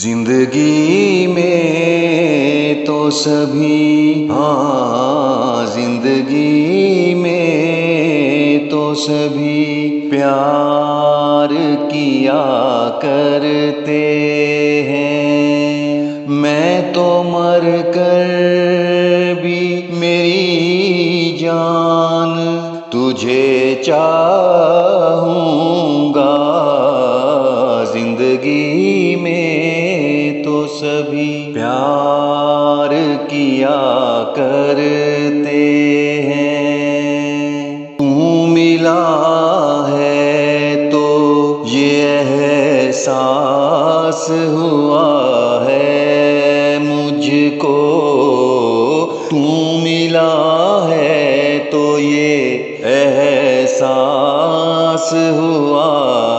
زندگی میں تو سبھی، ہاں زندگی میں تو سبھی پیار کیا کرتے ہیں، میں تو مر کر بھی میری جان تجھے چاہوں گا۔ زندگی میں تو سبھی پیار کیا کرتے ہیں، تو ملا ہے تو یہ احساس ہوا ہے مجھ کو، تو ملا ہے تو یہ احساس ہوا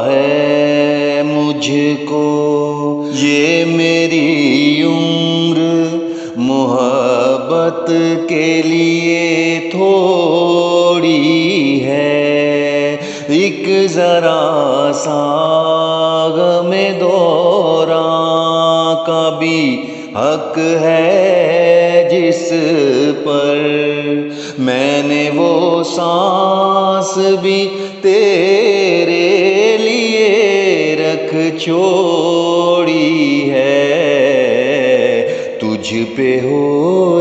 ہے مجھ کو، یہ میری عمر محبت کے لیے تھوڑی ہے، ایک ذرا سا غم دوراں کا بھی حق ہے جس پر، میں نے وہ سانس بھی تیرے لیے رکھ چھوڑی ہے، تجھ پہ ہو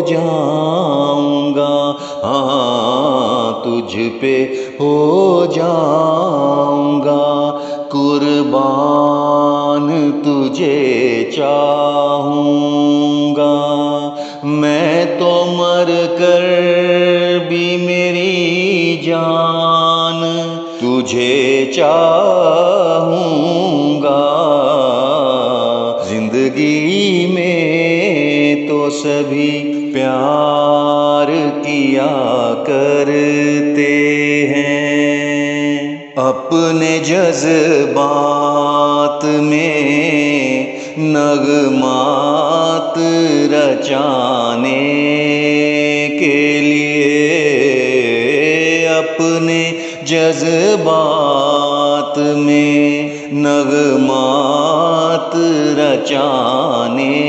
جاؤں گا، ہاں تجھ پہ ہو جاؤں گا قربان، تجھے چاہوں گا، میں تو مر کر بھی میری جان تجھے چاہوں گا۔ زندگی میں تو سبھی پیار کیا کرتے ہیں، اپنے جذبات میں نغمات رچانے کے لیے، اپنے جذبات میں نغمات رچانے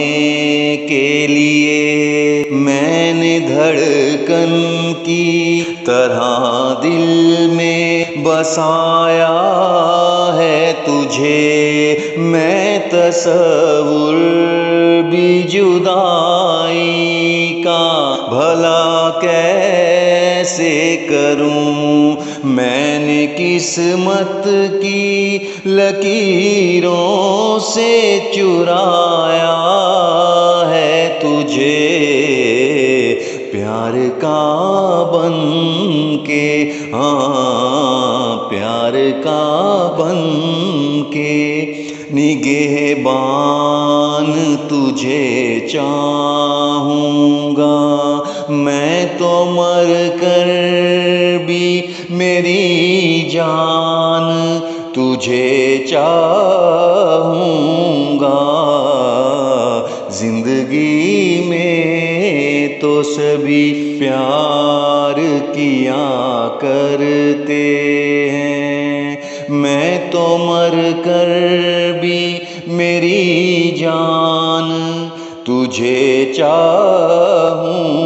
کے لیے، میں نے دھڑکن کی طرح دل میں بسایا ہے تجھے، میں تصور بھی جدائی کا بھلا کیسے کروں، میں نے قسمت کی لکیروں سے چرایا ہے تجھے، پیار کا بن کے، ہاں پیار کا بن کے نگہبان تجھے چاہوں گا، میں تو مر کر بھی میری جان تجھے چاہوں گا۔ زندگی میں تو سبھی پیار کیا کرتے ہیں، میں تو مر کر بھی میری جان تجھے چاہوں